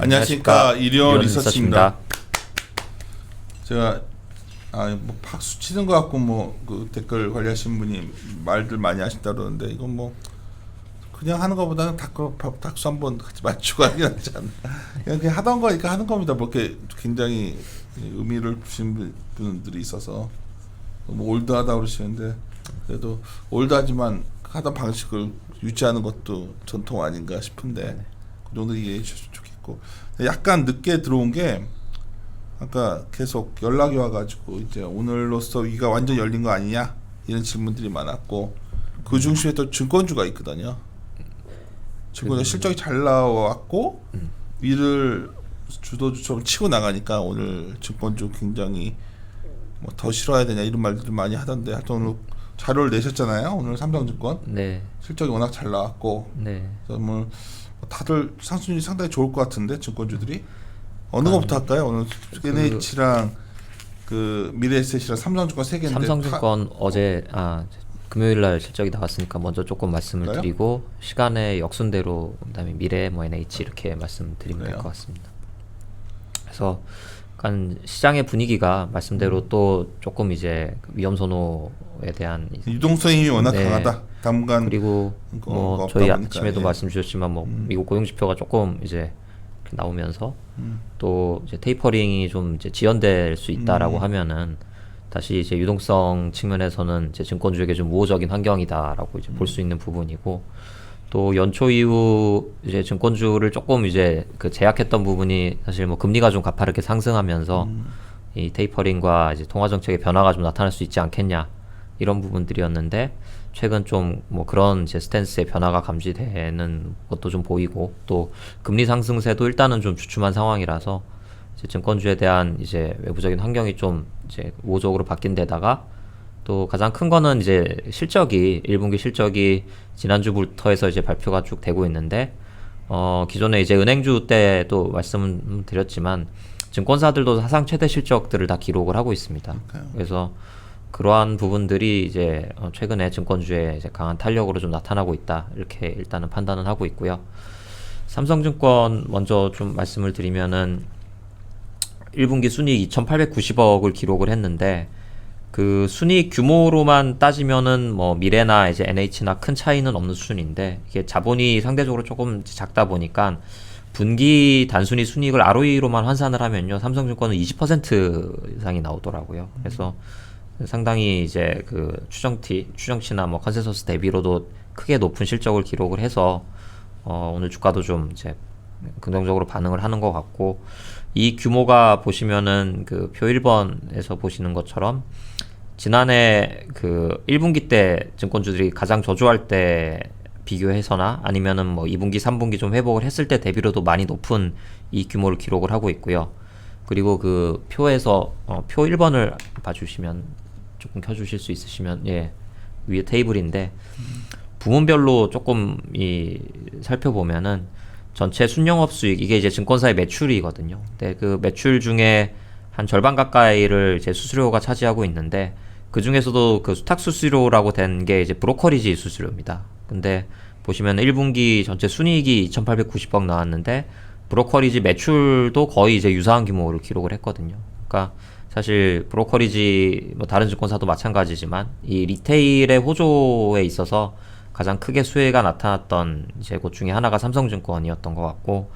안녕하십니까. 이리온 리서치입니다. 리서치입니다. 제가 뭐 박수 치는 것 같고 뭐 그 댓글 관리하신 분이 말들 많이 하신다 그러는데 이건 뭐 그냥 하는 것보다는 박수 한번 같이 맞추고 하긴 하지 않나. 그냥 하던 거니까 하는 겁니다. 뭐 이렇게 굉장히 의미를 두신 분들이 있어서 뭐 올드하다 그러시는데 그래도 올드하지만 하던 방식을 유지하는 것도 전통 아닌가 싶은데 그 정도 이해해 주셨으면 좋겠고, 약간 늦게 들어온 게 아까 계속 연락이 와가지고 이제 오늘로써 위가 완전 열린 거 아니냐 이런 질문들이 많았고, 그 중심에 또 증권주가 있거든요. 증권주 실적이 잘 나왔고 위를 주도주처럼 치고 나가니까 오늘 증권주 굉장히 뭐 더 실어야 되냐 이런 말들을 많이 하던데, 하여튼 오늘 자료를 내셨잖아요. 오늘 삼성증권 네. 실적이 워낙 잘 나왔고, 네. 그래서 뭐 다들 상승률이 상당히 좋을 것 같은데 증권주들이 어느 것부터 할까요? 오늘 NH랑 그 미래에셋이랑 삼성증권 세 개인데, 삼성증권 어제 금요일날 실적이 나왔으니까 먼저 조금 말씀을 그래요? 드리고 시간의 역순대로 그다음에 미래 뭐 NH 이렇게 말씀드리면 될 그래요? 것 같습니다. 그래서 약간 시장의 분위기가 말씀대로 또 조금 이제 위험선호에 대한 유동성이 힘이 워낙 네. 강하다. 당분간 그리고 그거 뭐 없다 저희 보니까, 아침에도 예. 말씀 주셨지만 뭐 미국 고용지표가 조금 이제 나오면서 또 이제 테이퍼링이 좀 이제 지연될 수 있다라고 하면은 다시 이제 유동성 측면에서는 이제 증권주에게 좀 우호적인 환경이다라고 이제 볼 수 있는 부분이고, 또 연초 이후 이제 증권주를 조금 이제 그 제약했던 부분이 사실 뭐 금리가 좀 가파르게 상승하면서 이 테이퍼링과 이제 통화 정책의 변화가 좀 나타날 수 있지 않겠냐 이런 부분들이었는데, 최근 좀 뭐 그런 이제 스탠스의 변화가 감지되는 것도 좀 보이고, 또 금리 상승세도 일단은 좀 주춤한 상황이라서 이제 증권주에 대한 이제 외부적인 환경이 좀 이제 우호적으로 바뀐 데다가, 또 가장 큰 거는 이제 실적이 1분기 실적이 지난주부터 이제 발표가 쭉 되고 있는데, 기존에 이제 은행주 때도 말씀드렸지만 증권사들도 사상 최대 실적들을 다 기록을 하고 있습니다. 그래서 그러한 부분들이 이제 최근에 증권주에 이제 강한 탄력으로 좀 나타나고 있다, 이렇게 일단은 판단은 하고 있고요. 삼성증권 먼저 좀 말씀을 드리면은 1분기 순이익 2,890억을 기록을 했는데, 그 순이익 규모로만 따지면은 뭐 미래나 이제 NH나 큰 차이는 없는 수준인데, 이게 자본이 상대적으로 조금 작다 보니까 분기 단순히 순이익을 ROE로만 환산을 하면요, 삼성증권은 20% 이상이 나오더라고요. 그래서 상당히 이제 그 추정치나 뭐 컨센서스 대비로도 크게 높은 실적을 기록을 해서 오늘 주가도 좀 이제 긍정적으로 반응을 하는 것 같고, 이 규모가 보시면은 그 표 1번에서 보시는 것처럼 지난해 그 1분기 때 증권주들이 가장 저조할 때 비교해서나 아니면은 뭐 2분기, 3분기 좀 회복을 했을 때 대비로도 많이 높은 이 규모를 기록을 하고 있고요. 그리고 그 표에서 표 1번을 봐주시면, 조금 켜주실 수 있으시면, 예, 위에 테이블인데 부문별로 조금 살펴보면은 전체 순영업 수익, 이게 이제 증권사의 매출이거든요. 근데 그 매출 중에 한 절반 가까이를 이제 수수료가 차지하고 있는데, 그 중에서도 그 수탁 수수료라고 된 게 이제 브로커리지 수수료입니다. 근데 보시면 1분기 전체 순이익이 2,890억 나왔는데 브로커리지 매출도 거의 이제 유사한 규모를 기록을 했거든요. 그러니까 사실 브로커리지 뭐 다른 증권사도 마찬가지지만 이 리테일의 호조에 있어서 가장 크게 수혜가 나타났던 이제 곳 중에 하나가 삼성증권이었던 것 같고,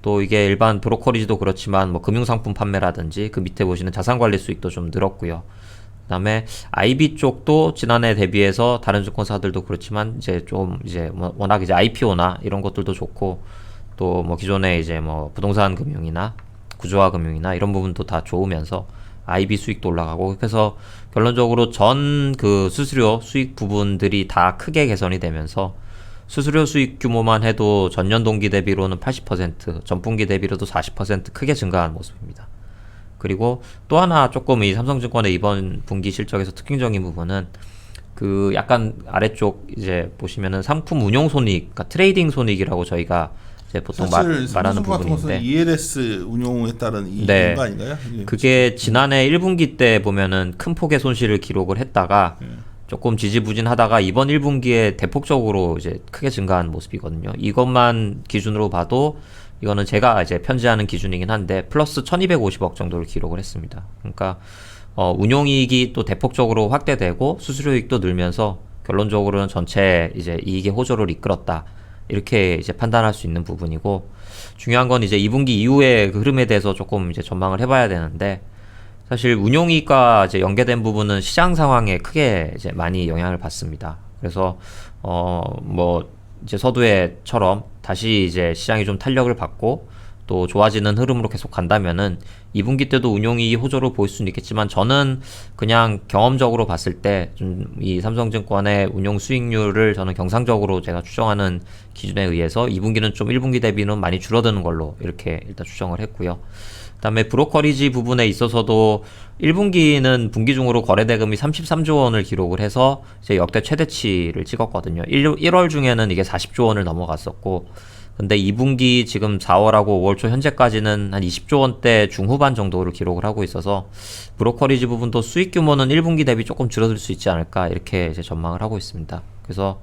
또 이게 일반 브로커리지도 그렇지만 뭐 금융상품 판매라든지 그 밑에 보시는 자산관리 수익도 좀 늘었고요. 그다음에 IB 쪽도 지난해 대비해서 다른 증권사들도 그렇지만 이제 좀 이제 뭐 워낙 이제 IPO나 이런 것들도 좋고, 또 뭐 기존에 이제 뭐 부동산 금융이나 구조화 금융이나 이런 부분도 다 좋으면서 IB 수익도 올라가고, 그래서 결론적으로 전 그 수수료 수익 부분들이 다 크게 개선이 되면서 수수료 수익 규모만 해도 전년 동기 대비로는 80%, 전분기 대비로도 40% 크게 증가한 모습입니다. 그리고 또 하나 조금 이 삼성증권의 이번 분기 실적에서 특징적인 부분은 그 약간 아래쪽 이제 보시면은 상품 운용 손익, 그러니까 트레이딩 손익이라고 저희가 이제 보통 말하는 부분인데, ELS 운용에 따른 이익인 네, 거 아닌가요? 그게 지난해 1분기 때 보면은 큰 폭의 손실을 기록을 했다가 조금 지지부진하다가 이번 1분기에 대폭적으로 이제 크게 증가한 모습이거든요. 이것만 기준으로 봐도 이거는 제가 이제 편지하는 기준이긴 한데 플러스 1250억 정도를 기록을 했습니다. 그러니까 운용이익이 또 대폭적으로 확대되고 수수료익도 늘면서 결론적으로는 전체 이제 이익의 호조를 이끌었다. 이렇게 이제 판단할 수 있는 부분이고, 중요한 건 이제 2분기 이후의 그 흐름에 대해서 조금 이제 전망을 해봐야 되는데, 사실 운용이익과 이제 연계된 부분은 시장 상황에 크게 이제 많이 영향을 받습니다. 그래서 뭐 이제 서두에처럼 다시 이제 시장이 좀 탄력을 받고 또 좋아지는 흐름으로 계속 간다면은 2분기 때도 운용이익이 호조로 보일 수는 있겠지만, 저는 그냥 경험적으로 봤을 때 좀 이 삼성증권의 운용 수익률을 저는 경상적으로 제가 추정하는 기준에 의해서 2분기는 좀 1분기 대비는 많이 줄어드는 걸로 이렇게 일단 추정을 했고요. 그다음에 브로커리지 부분에 있어서도 1분기는 분기 중으로 거래대금이 33조 원을 기록을 해서 이제 역대 최대치를 찍었거든요. 1월 중에는 이게 40조 원을 넘어갔었고, 근데 2분기 지금 4월하고 5월 초 현재까지는 한 20조 원대 중후반 정도를 기록을 하고 있어서 브로커리지 부분도 수익 규모는 1분기 대비 조금 줄어들 수 있지 않을까 이렇게 이제 전망을 하고 있습니다. 그래서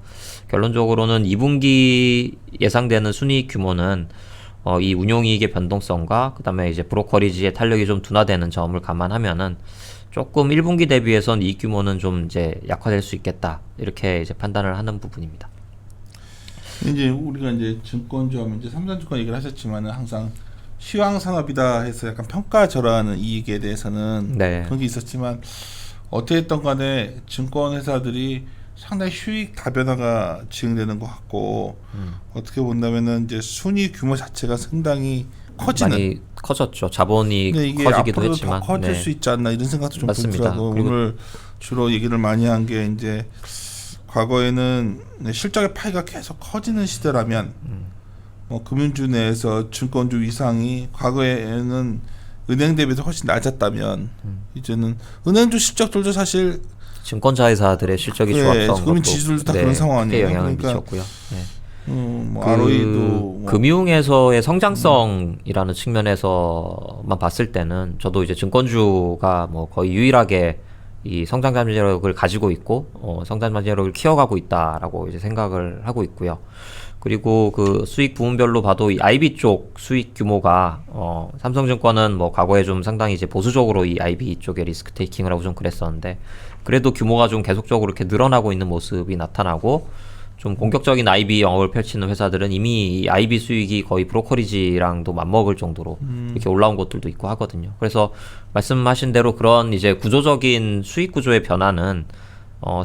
결론적으로는 2분기 예상되는 순이익 규모는 이 운용이익의 변동성과 그 다음에 이제 브로커리지의 탄력이 좀 둔화되는 점을 감안하면은 조금 1분기 대비해선 이익 규모는 좀 이제 약화될 수 있겠다 이렇게 이제 판단을 하는 부분입니다. 이제 우리가 이제 증권주 하면 이제 삼성증권 얘기를 하셨지만은 항상 시황 산업이다 해서 약간 평가절하하는 이익에 대해서는 네. 그런 게 있었지만, 어떻게 됐던 간에 증권 회사들이 상당히 수익 다변화가 진행되는 것 같고, 어떻게 본다면은 이제 순이익 규모 자체가 상당히 커지는, 많이 커졌죠. 자본이 근데 이게 커지기도 앞으로도 했지만. 더 커질 네. 수 있지 않나 이런 생각도 좀 맞습니다. 들더라고. 그리고 오늘 주로 얘기를 많이 한 게 이제 과거에는 실적의 파이가 계속 커지는 시대라면 뭐 금융주 내에서 증권주 위상이 과거에는 은행 대비해서 훨씬 낮았다면 이제는 은행주 실적들도 사실 증권자 회사들의 실적이 네, 좋았던 금융 것도 지수들도 다 그런 상황 크게 아니에요? 영향을 그러니까 미쳤고요. 네. 뭐 ROE도 뭐 금융에서의 성장성이라는 측면에서만 봤을 때는 저도 이제 증권주가 뭐 거의 유일하게 이 성장 잠재력을 가지고 있고 성장 잠재력을 키워가고 있다라고 이제 생각을 하고 있고요. 그리고 그 수익 부문별로 봐도 이 IB 쪽 수익 규모가 삼성증권은 뭐 과거에 좀 상당히 이제 보수적으로 이 IB 쪽에 리스크 테이킹을 하고 좀 그랬었는데, 그래도 규모가 좀 계속적으로 이렇게 늘어나고 있는 모습이 나타나고, 좀 공격적인 IB 영업을 펼치는 회사들은 이미 이 IB 수익이 거의 브로커리지랑도 맞먹을 정도로 이렇게 올라온 것들도 있고 하거든요. 그래서 말씀하신 대로 그런 이제 구조적인 수익 구조의 변화는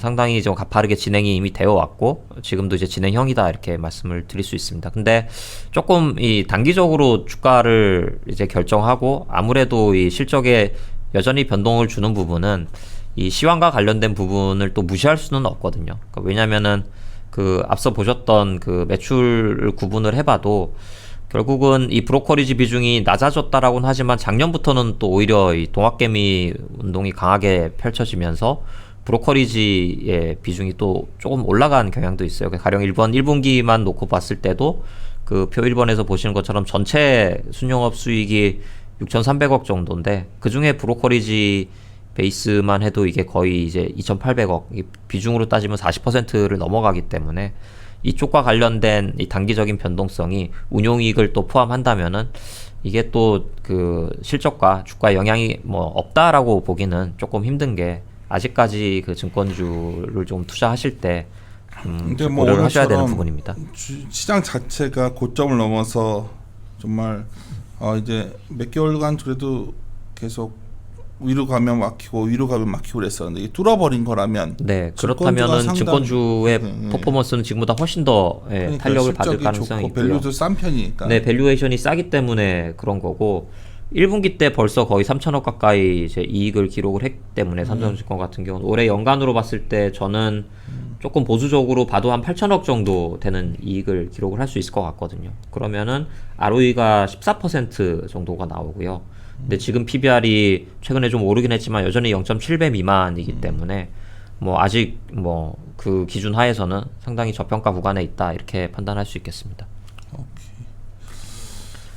상당히 좀 가파르게 진행이 이미 되어 왔고, 지금도 이제 진행형이다 이렇게 말씀을 드릴 수 있습니다. 근데 조금 이 단기적으로 주가를 이제 결정하고 아무래도 이 실적에 여전히 변동을 주는 부분은 이 시황과 관련된 부분을 또 무시할 수는 없거든요. 그러니까 왜냐면은 그 앞서 보셨던 그 매출을 구분을 해봐도 결국은 이 브로커리지 비중이 낮아졌다라고는 하지만 작년부터는 또 오히려 이 동학개미 운동이 강하게 펼쳐지면서 브로커리지의 비중이 또 조금 올라간 경향도 있어요. 가령 1분기만 놓고 봤을 때도 그 표 1번에서 보시는 것처럼 전체 순영업 수익이 6,300억 정도인데, 그 중에 브로커리지 베이스만 해도 이게 거의 이제 2,800억, 비중으로 따지면 40%를 넘어가기 때문에 이쪽과 관련된 이 단기적인 변동성이 운용이익을 또 포함한다면은 이게 또 그 실적과 주가에 영향이 뭐 없다라고 보기는 조금 힘든 게, 아직까지 그 증권주를 좀 투자하실 때 근데 뭐 고려를 하셔야 되는 오늘처럼 부분입니다. 시장 자체가 고점을 넘어서 정말 이제 몇 개월간 그래도 계속 위로 가면 막히고 위로 가면 막히고 그랬었는데, 이게 뚫어버린 거라면 네, 그렇다면은 증권주의 퍼포먼스는 지금보다 훨씬 더 그러니까 탄력을 받을 실적이 가능성이 좋고 있고요. 밸류도 싼 편이니까. 네, 밸류에이션이 싸기 때문에 그런 거고, 1분기 때 벌써 거의 3천억 가까이 이제 이익을 기록을 했기 때문에 삼성증권 같은 경우는 올해 연간으로 봤을 때 저는 조금 보수적으로 봐도 한 8천억 정도 되는 이익을 기록을 할 수 있을 것 같거든요. 그러면은 ROE가 14% 정도가 나오고요. 근데 지금 PBR이 최근에 좀 오르긴 했지만 여전히 0.7배 미만이기 때문에 뭐 아직 뭐 그 기준 하에서는 상당히 저평가 구간에 있다 이렇게 판단할 수 있겠습니다.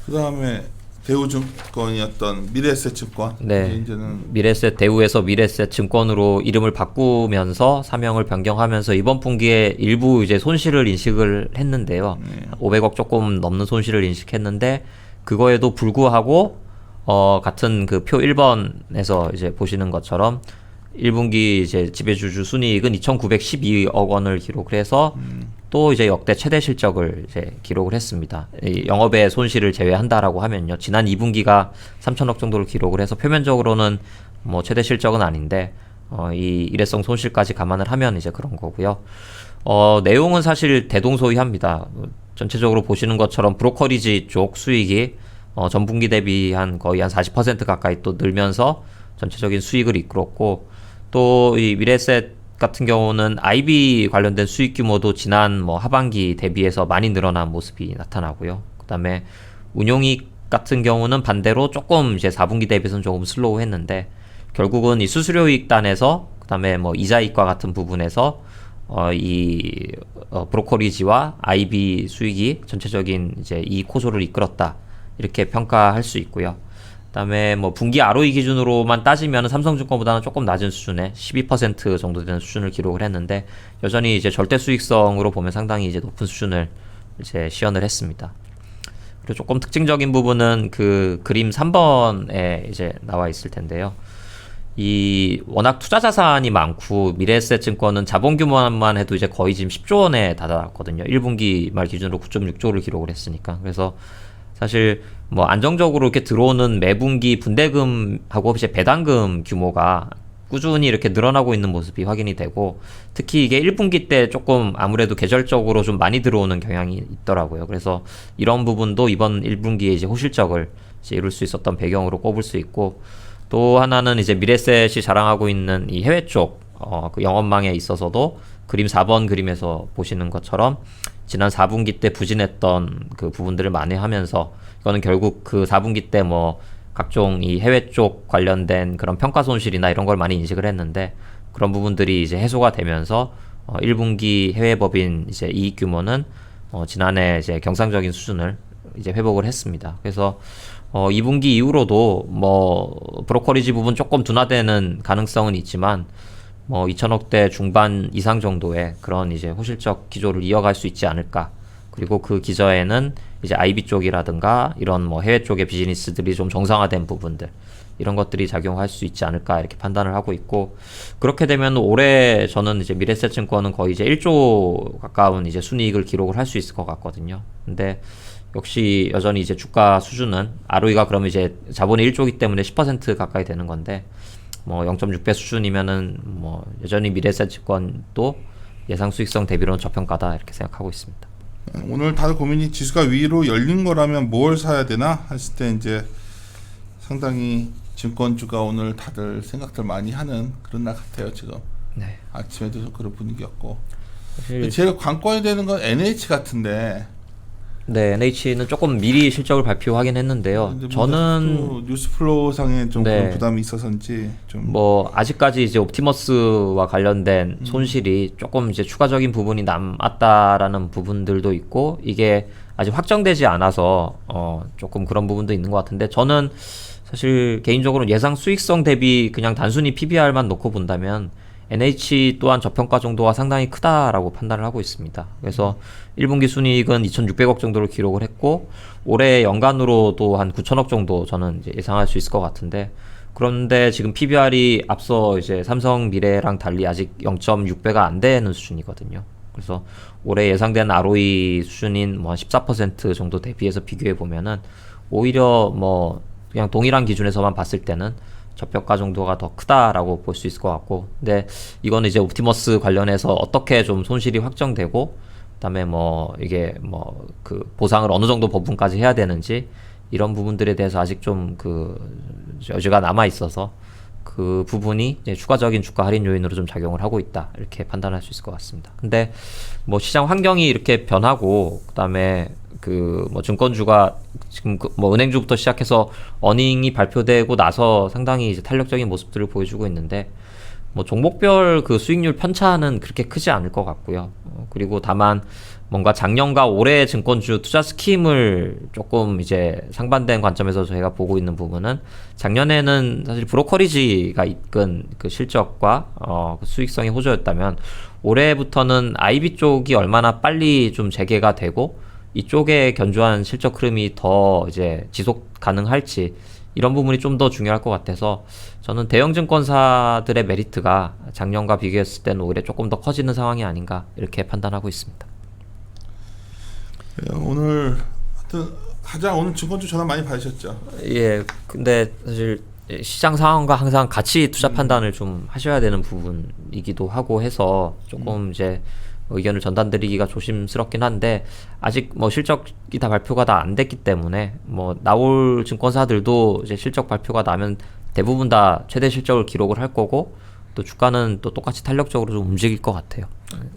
그 다음에 대우증권이었던 미래에셋증권 네. 이제는 미래에셋 대우에서 미래에셋 증권으로 이름을 바꾸면서 사명을 변경하면서 이번 분기에 일부 이제 손실을 인식을 했는데요. 500억 조금 넘는 손실을 인식했는데 그거에도 불구하고 같은 그 표 1번에서 이제 보시는 것처럼 1분기 이제 지배주주 순이익은 2,912억 원을 기록을 해서 또 이제 역대 최대 실적을 이제 기록을 했습니다. 이 영업의 손실을 제외한다라고 하면요. 지난 2분기가 3천억 정도를 기록을 해서 표면적으로는 뭐 최대 실적은 아닌데 이 일회성 손실까지 감안을 하면 이제 그런 거고요. 내용은 사실 대동소이합니다. 전체적으로 보시는 것처럼 브로커리지 쪽 수익이 전분기 대비 거의 한 40% 가까이 또 늘면서 전체적인 수익을 이끌었고 또 이 미래에셋 같은 경우는 IB 관련된 수익 규모도 지난 뭐 하반기 대비해서 많이 늘어난 모습이 나타나고요. 그다음에 운용이익 같은 경우는 반대로 조금 이제 4분기 대비해서는 조금 슬로우했는데 결국은 이 수수료이익단에서 그다음에 뭐 이자이익과 같은 부분에서 브로커리지와 IB 수익이 전체적인 이제 이익 호조를 이끌었다 이렇게 평가할 수 있고요. 그다음에 뭐 분기 ROE 기준으로만 따지면 삼성증권보다는 조금 낮은 수준의 12% 정도 되는 수준을 기록을 했는데 여전히 이제 절대 수익성으로 보면 상당히 이제 높은 수준을 이제 시현을 했습니다. 그리고 조금 특징적인 부분은 그 그림 3번에 이제 나와 있을 텐데요. 이 워낙 투자 자산이 많고 미래에셋 증권은 자본 규모만 해도 이제 거의 지금 10조 원에 다다랐거든요. 1분기 말 기준으로 9.6조를 기록을 했으니까. 그래서 사실 뭐 안정적으로 이렇게 들어오는 매분기 분대금하고 이제 배당금 규모가 꾸준히 이렇게 늘어나고 있는 모습이 확인이 되고 특히 이게 1분기 때 조금 아무래도 계절적으로 좀 많이 들어오는 경향이 있더라고요. 그래서 이런 부분도 이번 1분기에 이제 호실적을 이제 이룰 수 있었던 배경으로 꼽을 수 있고 또 하나는 이제 미래셋이 자랑하고 있는 이 해외 쪽 그 영업망에 있어서도 그림 4번 그림에서 보시는 것처럼 지난 4분기 때 부진했던 그 부분들을 만회하면서 이거는 결국 그 4분기 때 뭐 각종 이 해외 쪽 관련된 그런 평가 손실이나 이런 걸 많이 인식을 했는데 그런 부분들이 이제 해소가 되면서 1분기 해외 법인 이제 이익 규모는 지난해 이제 경상적인 수준을 이제 회복을 했습니다. 그래서 2분기 이후로도 뭐 브로커리지 부분 조금 둔화되는 가능성은 있지만 뭐 2천억대 중반 이상 정도의 그런 이제 호실적 기조를 이어갈 수 있지 않을까. 그리고 그 기저에는 이제 IB 쪽이라든가 이런 뭐 해외 쪽의 비즈니스들이 좀 정상화된 부분들 이런 것들이 작용할 수 있지 않을까 이렇게 판단을 하고 있고 그렇게 되면 올해 저는 이제 미래에셋증권은 거의 이제 1조 가까운 이제 순이익을 기록을 할 수 있을 것 같거든요. 근데 역시 여전히 이제 주가 수준은 ROE가 그러면 이제 자본이 1조이기 때문에 10% 가까이 되는 건데 뭐 0.6배 수준이면은 뭐 여전히 미래에셋증권도 예상 수익성 대비로는 저평가다 이렇게 생각하고 있습니다. 오늘 다들 고민이 지수가 위로 열린 거라면 뭘 사야 되나 했을 때 이제 상당히 증권주가 오늘 다들 생각들 많이 하는 그런 날 같아요 지금. 네. 아침에도 그런 분위기였고. 사실 제가 관건이 되는 건 NH 같은데. 네, NH는 조금 미리 실적을 발표하긴 했는데요. 근데 저는 뉴스플로우 상에 좀 네. 그런 부담이 있어서인지 좀 뭐 아직까지 이제 옵티머스와 관련된 손실이 조금 이제 추가적인 부분이 남았다라는 부분들도 있고 이게 아직 확정되지 않아서 조금 그런 부분도 있는 것 같은데 저는 사실 개인적으로 예상 수익성 대비 그냥 단순히 PBR만 놓고 본다면 NH 또한 저평가 정도가 상당히 크다라고 판단을 하고 있습니다. 그래서 1분기 순이익은 2,600억 정도를 기록을 했고 올해 연간으로도 한 9천억 정도 저는 이제 예상할 수 있을 것 같은데 그런데 지금 PBR이 앞서 이제 삼성 미래랑 달리 아직 0.6배가 안 되는 수준이거든요. 그래서 올해 예상된 ROE 수준인 뭐 14% 정도 대비해서 비교해 보면은 오히려 뭐 그냥 동일한 기준에서만 봤을 때는 저평가 정도가 더 크다라고 볼 수 있을 것 같고 근데 이거는 이제 옵티머스 관련해서 어떻게 좀 손실이 확정되고 그다음에 뭐 이게 뭐 그 보상을 어느 정도 부분까지 해야 되는지 이런 부분들에 대해서 아직 좀 그 여지가 남아 있어서 그 부분이 이제 추가적인 주가 할인 요인으로 좀 작용을 하고 있다 이렇게 판단할 수 있을 것 같습니다. 근데 뭐 시장 환경이 이렇게 변하고 그다음에 그 뭐 증권주가 지금 뭐 은행주부터 시작해서 어닝이 발표되고 나서 상당히 이제 탄력적인 모습들을 보여주고 있는데 뭐 종목별 그 수익률 편차는 그렇게 크지 않을 것 같고요. 그리고 다만 뭔가 작년과 올해 증권주 투자 스킴을 조금 이제 상반된 관점에서 저희가 보고 있는 부분은 작년에는 사실 브로커리지가 이끈 그 실적과 그 수익성이 호조였다면 올해부터는 IB 쪽이 얼마나 빨리 좀 재개가 되고 이쪽에 견조한 실적 흐름이 더 이제 지속 가능할지 이런 부분이 좀 더 중요할 것 같아서 저는 대형 증권사들의 메리트가 작년과 비교했을 때는 오히려 조금 더 커지는 상황이 아닌가 이렇게 판단하고 있습니다. 오늘 하여튼 가장 오늘 증권주 전화 많이 받으셨죠? 예, 근데 사실 시장 상황과 항상 같이 투자 판단을 좀 하셔야 되는 부분이기도 하고 해서 조금 이제 의견을 전달드리기가 조심스럽긴 한데 아직 뭐 실적이 다 발표가 다 안 됐기 때문에 뭐 나올 증권사들도 이제 실적 발표가 나면 대부분 다 최대 실적을 기록을 할 거고 또 주가는 또 똑같이 탄력적으로 좀 움직일 것 같아요.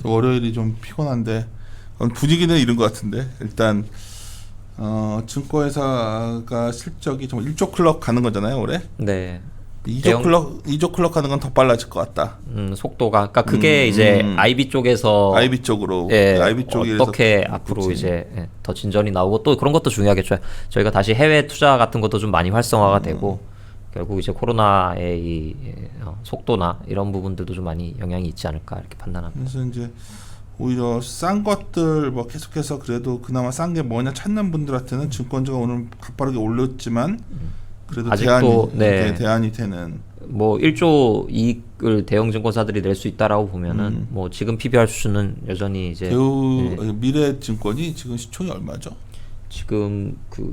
월요일이 좀 피곤한데 분위기는 이런 것 같은데 일단 증권회사가 실적이 좀 1조 클럽 가는 거잖아요 올해. 네. 2조 클럽 가는 건 더 빨라질 것 같다. 속도가 그러니까 그게 이제 IB 쪽에서 IB 쪽으로 예, IB 쪽에서 어떻게 앞으로 이제 더 진전이 나오고 또 그런 것도 중요하겠죠. 저희가 다시 해외 투자 같은 것도 좀 많이 활성화가 되고 결국 이제 코로나의 이 속도나 이런 부분들도 좀 많이 영향이 있지 않을까 이렇게 판단합니다. 그래서 이제 오히려 싼 것들 뭐 계속해서 그래도 그나마 싼 게 뭐냐 찾는 분들한테는 증권주가 오늘 가파르게 올렸지만 그래도 아직도 대안이 되는 뭐 1조 이익을 대형 증권사들이 낼 수 있다라고 보면은 뭐 지금 PBR 수준은 여전히 이제 미래증권이 지금 시총이 얼마죠? 지금 그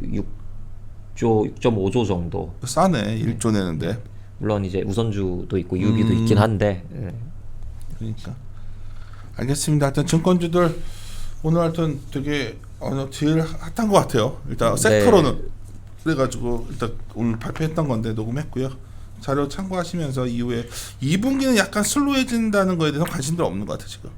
6.5조 정도. 싸네. 1조 내는데. 물론 이제 우선주도 있고 유비도 있긴 한데. 그러니까 알겠습니다. 하여튼 증권주들 오늘 하여튼 되게 제일 핫한 것 같아요. 일단 섹터로는 그래가지고 일단 오늘 발표했던 건데 녹음했고요. 자료 참고하시면서 이후에 2분기는 약간 슬로해진다는 거에 대해서 관심도 없는 것 같아요 지금.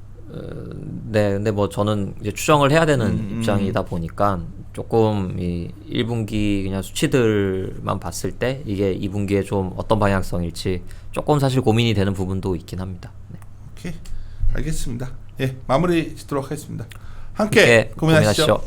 네, 근데 뭐 저는 이제 추정을 해야 되는 입장이다 보니까 조금 이 1분기 그냥 수치들만 봤을 때 이게 2분기에 좀 어떤 방향성일지 조금 사실 고민이 되는 부분도 있긴 합니다. 네. 오케이, 알겠습니다. 예, 마무리 짓도록 하겠습니다. 함께 고민하시죠.